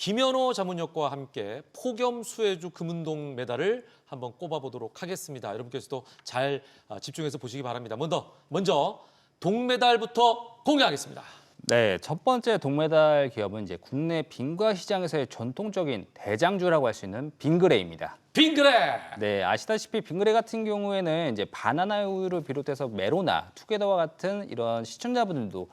김연호 자문역과 함께 폭염 수혜주 금운동 메달을 한번 꼽아보도록 하겠습니다. 여러분께서도 잘 집중해서 보시기 바랍니다. 먼저 동메달부터 공개하겠습니다. 네, 첫 번째 동메달 기업은 이제 국내 빙과 시장에서의 전통적인 대장주라고 할 수 있는 빙그레입니다. 빙그레! 네, 아시다시피 빙그레 같은 경우에는 이제 바나나 우유를 비롯해서 메로나, 투게더와 같은 이런 시청자분들도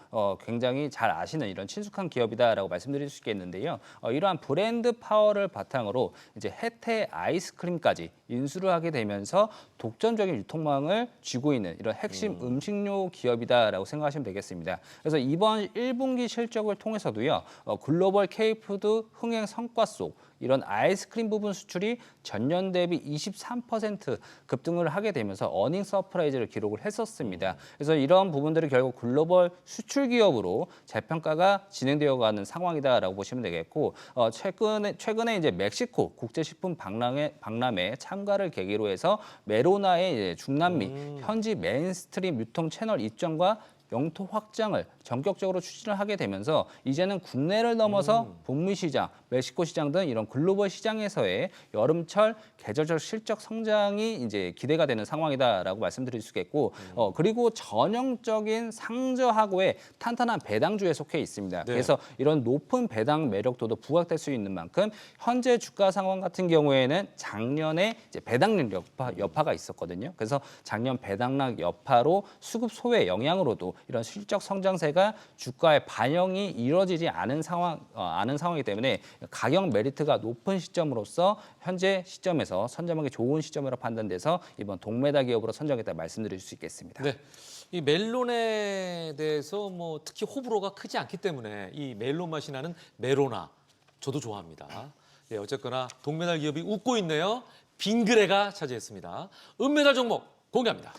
굉장히 잘 아시는 이런 친숙한 기업이다라고 말씀드릴 수 있겠는데요. 이러한 브랜드 파워를 바탕으로 이제 혜태 아이스크림까지 인수를 하게 되면서 독점적인 유통망을 쥐고 있는 이런 핵심 음식료 기업이다라고 생각하시면 되겠습니다. 그래서 이번 1분기 실적을 통해서도요, 글로벌 K푸드 흥행 성과 속 이런 아이스크림 부분 수출이 전년 대비 23% 급등을 하게 되면서 어닝 서프라이즈를 기록을 했었습니다. 그래서 이런 부분들이 결국 글로벌 수출 기업으로 재평가가 진행되어가는 상황이다라고 보시면 되겠고, 최근에 이제 멕시코 국제식품 박람회 참가를 계기로 해서 메로나의 이제 중남미 현지 메인스트림 유통 채널 입점과 영토 확장을 전격적으로 추진을 하게 되면서 이제는 국내를 넘어서 북미 시장, 멕시코 시장 등 이런 글로벌 시장에서의 여름철 계절적 실적 성장이 이제 기대가 되는 상황이다라고 말씀드릴 수 있겠고, 그리고 전형적인 상저하고의 탄탄한 배당주에 속해 있습니다. 네. 그래서 이런 높은 배당 매력도도 부각될 수 있는 만큼 현재 주가 상황 같은 경우에는 작년에 이제 배당력 여파가 있었거든요. 그래서 작년 배당락 여파로 수급 소외 영향으로도 이런 실적 성장세가 주가에 반영이 이루어지지 않은 상황이기 때문에 가격 메리트가 높은 시점으로서 현재 시점에서 선점하기 좋은 시점으로 판단돼서 이번 동메달 기업으로 선정했다 말씀드릴 수 있겠습니다. 네. 이 멜론에 대해서 특히 호불호가 크지 않기 때문에 이 멜론 맛이 나는 메로나 저도 좋아합니다. 네, 어쨌거나 동메달 기업이 웃고 있네요. 빙그레가 차지했습니다. 은메달 종목 공개합니다.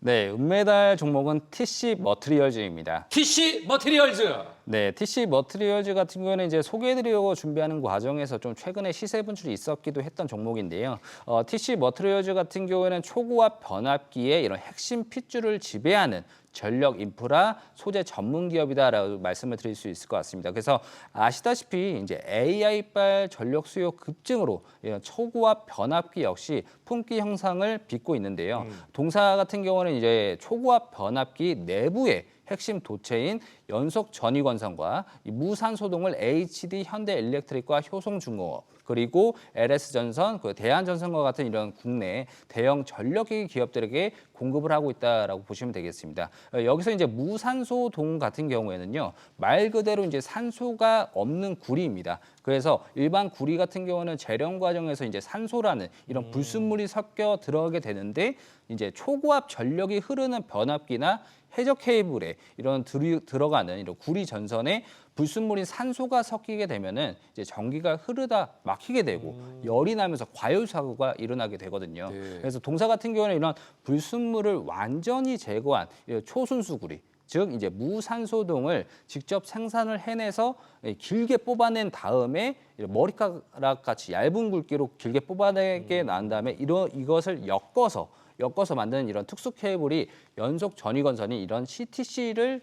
네, 은메달 종목은 TC 머티리얼즈입니다. TC 머티리얼즈. 네, TC 머티리얼즈 같은 경우에는 이제 소개해드리려고 준비하는 과정에서 좀 최근에 시세 분출이 있었기도 했던 종목인데요. TC 머티리얼즈 같은 경우에는 초고압 변압기의 이런 핵심 핏줄을 지배하는 전력 인프라 소재 전문 기업이다라고 말씀을 드릴 수 있을 것 같습니다. 그래서 아시다시피 이제 AI발 전력 수요 급증으로 이런 초고압 변압기 역시 품귀 형상을 빚고 있는데요. 동사 같은 경우는 이제 초고압 변압기 내부에 핵심 도체인 연속 전위건선과 무산소동을 HD 현대일렉트릭과 효성중공업 그리고 LS전선, 대한전선과 같은 이런 국내 대형 전력기기 기업들에게 공급을 하고 있다라고 보시면 되겠습니다. 여기서 이제 무산소동 같은 경우에는요, 말 그대로 이제 산소가 없는 구리입니다. 그래서 일반 구리 같은 경우는 재련 과정에서 이제 산소라는 이런 불순물이 섞여 들어가게 되는데 이제 초고압 전력이 흐르는 변압기나 해적 케이블에 이런 들어가는 이런 구리 전선에 불순물인 산소가 섞이게 되면은 이제 전기가 흐르다 막히게 되고 열이 나면서 과열 사고가 일어나게 되거든요. 네. 그래서 동사 같은 경우는 이런 불순물을 완전히 제거한 초순수 구리, 즉 이제 무산소동을 직접 생산을 해내서 길게 뽑아낸 다음에 머리카락 같이 얇은 굵기로 길게 뽑아내게 난 다음에 이것을 엮어서 만드는 이런 특수 케이블이 연속 전위건선이 이런 CTC를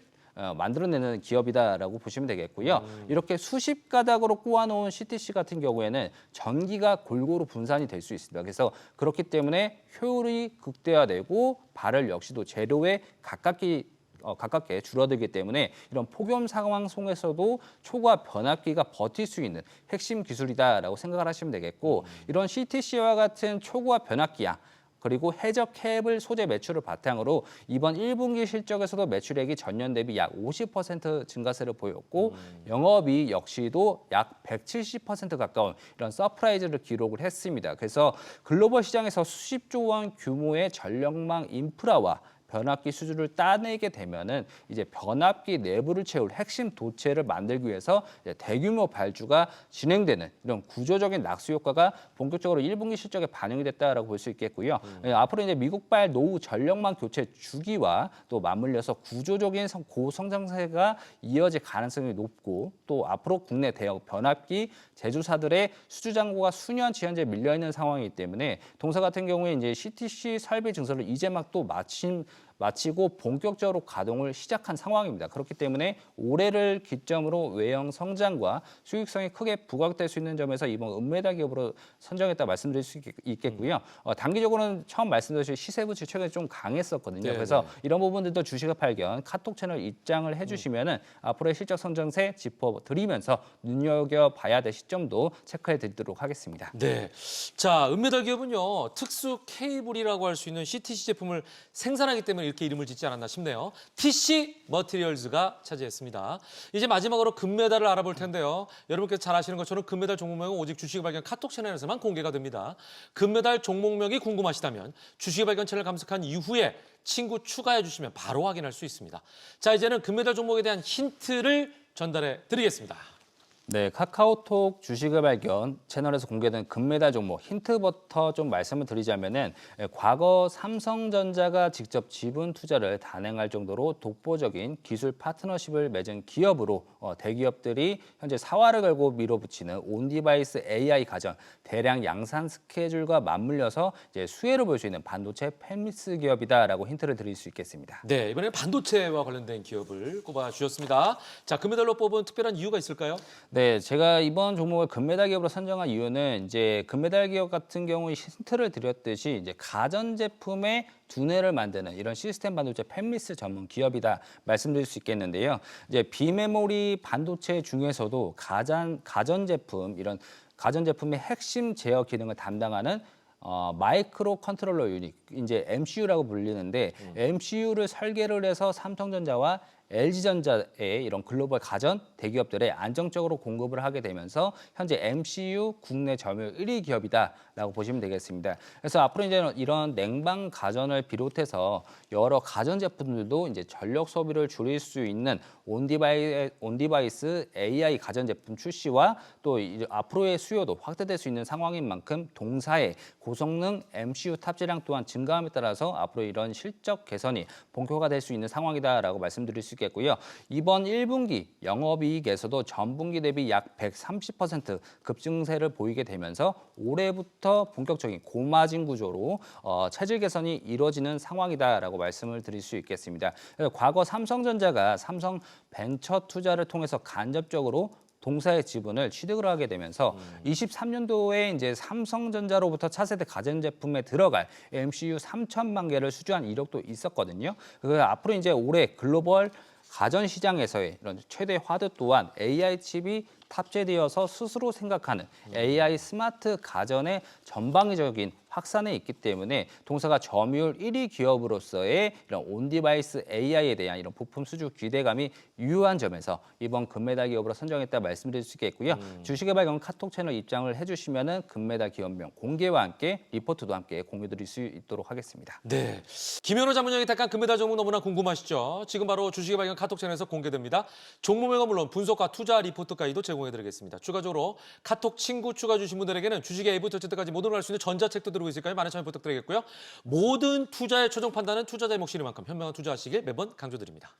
만들어내는 기업이다라고 보시면 되겠고요. 이렇게 수십 가닥으로 꼬아놓은 CTC 같은 경우에는 전기가 골고루 분산이 될 수 있습니다. 그래서 그렇기 때문에 효율이 극대화되고 발열 역시도 재료에 가깝게 줄어들기 때문에 이런 폭염 상황 속에서도 초고압 변압기가 버틸 수 있는 핵심 기술이다라고 생각을 하시면 되겠고, 이런 CTC와 같은 초고압 변압기야 그리고 해적 케이블 소재 매출을 바탕으로 이번 1분기 실적에서도 매출액이 전년 대비 약 50% 증가세를 보였고 영업이익 역시도 약 170% 가까운 이런 서프라이즈를 기록을 했습니다. 그래서 글로벌 시장에서 수십조 원 규모의 전력망 인프라와 변압기 수주를 따내게 되면은 이제 변압기 내부를 채울 핵심 도체를 만들기 위해서 이제 대규모 발주가 진행되는 이런 구조적인 낙수 효과가 본격적으로 1분기 실적에 반영이 됐다라고 볼 수 있겠고요. 앞으로 이제 미국발 노후 전력망 교체 주기와 또 맞물려서 구조적인 고성장세가 이어질 가능성이 높고, 또 앞으로 국내 대형 변압기 제조사들의 수주 잔고가 수년치 현재 밀려 있는 상황이기 때문에 동사 같은 경우에 이제 CTC 설비 증설을 이제 막 또 마치고 본격적으로 가동을 시작한 상황입니다. 그렇기 때문에 올해를 기점으로 외형 성장과 수익성이 크게 부각될 수 있는 점에서 이번 은메달 기업으로 선정했다 말씀드릴 수 있겠고요. 단기적으로는 처음 말씀드린 시세부치 최근에 좀 강했었거든요. 네, 그래서 네. 이런 부분들도 주식의 발견 카톡 채널 입장을 해주시면은 앞으로의 실적 성장세 짚어드리면서 눈여겨봐야 될 시점도 체크해드리도록 하겠습니다. 네. 자, 은메달 기업은요, 특수 케이블이라고 할 수 있는 CTC 제품을 생산하기 때문에 이렇게 이름을 짓지 않았나 싶네요. TC 머티리얼즈가 차지했습니다. 이제 마지막으로 금메달을 알아볼 텐데요. 여러분께서 잘 아시는 것처럼 금메달 종목명은 오직 주식의 발견 카톡 채널에서만 공개가 됩니다. 금메달 종목명이 궁금하시다면 주식의 발견 채널 검색한 이후에 친구 추가해 주시면 바로 확인할 수 있습니다. 자, 이제는 금메달 종목에 대한 힌트를 전달해 드리겠습니다. 네, 카카오톡 주식의 발견 채널에서 공개된 금메달 종목 힌트부터 좀 말씀을 드리자면은 과거 삼성전자가 직접 지분 투자를 단행할 정도로 독보적인 기술 파트너십을 맺은 기업으로 대기업들이 현재 사활을 걸고 밀어붙이는 온디바이스 AI 가전 대량 양산 스케줄과 맞물려서 이제 수혜를 볼 수 있는 반도체 팹리스 기업이다라고 힌트를 드릴 수 있겠습니다. 네, 이번에 반도체와 관련된 기업을 꼽아 주셨습니다. 자, 금메달로 뽑은 특별한 이유가 있을까요? 네, 제가 이번 종목을 금메달 기업으로 선정한 이유는 이제 금메달 기업 같은 경우 힌트를 드렸듯이 이제 가전 제품의 두뇌를 만드는 이런 시스템 반도체 팹리스 전문 기업이다 말씀드릴 수 있겠는데요. 이제 비메모리 반도체 중에서도 가전 제품 이런 가전 제품의 핵심 제어 기능을 담당하는 마이크로 컨트롤러 유닛, 이제 MCU라고 불리는데 MCU를 설계를 해서 삼성전자와 LG전자의 이런 글로벌 가전 대기업들에 안정적으로 공급을 하게 되면서 현재 MCU 국내 점유율 1위 기업이다라고 보시면 되겠습니다. 그래서 앞으로 이제 이런 냉방 가전을 비롯해서 여러 가전 제품들도 이제 전력 소비를 줄일 수 있는 온디바이스 AI 가전 제품 출시와 또 이제 앞으로의 수요도 확대될 수 있는 상황인 만큼 동사의 고성능 MCU 탑재량 또한 증가함에 따라서 앞으로 이런 실적 개선이 본격화될 수 있는 상황이다라고 말씀드릴 수 있겠고요. 이번 1분기 영업이익에서도 전분기 대비 약 130% 급증세를 보이게 되면서 올해부터 본격적인 고마진 구조로 체질 개선이 이루어지는 상황이다라고 말씀을 드릴 수 있겠습니다. 과거 삼성전자가 삼성 벤처 투자를 통해서 간접적으로 동사의 지분을 취득을 하게 되면서 23년도에 이제 삼성전자로부터 차세대 가전제품에 들어갈 MCU 3천만 개를 수주한 이력도 있었거든요. 그래서 앞으로 이제 올해 글로벌 가전 시장에서의 이런 최대 화두 또한 AI 칩이 탑재되어서 스스로 생각하는 AI 스마트 가전의 전방위적인 확산에 있기 때문에 동사가 점유율 1위 기업으로서의 이런 온디바이스 AI에 대한 이런 부품 수주 기대감이 유효한 점에서 이번 금메달 기업으로 선정했다 말씀드릴 수 있겠고요. 주식의 발견 카톡 채널 입장을 해주시면은 금메달 기업명 공개와 함께 리포트도 함께 공유드릴 수 있도록 하겠습니다. 네, 김현우 자문형이 택한 금메달 종목 너무나 궁금하시죠? 지금 바로 주식의 발견 카톡 채널에서 공개됩니다. 종목명은 물론 분석과 투자 리포트까지도 제공해드리겠습니다. 추가적으로 카톡 친구 추가 주신 분들에게는 주식의 A부터 Z까지 모든 걸 알 수 있는 전자책도 들고 있으니까요. 많은 참여 부탁드리겠고요. 모든 투자의 최종 판단은 투자자의 몫이니만큼 현명한 투자하시길 매번 강조드립니다.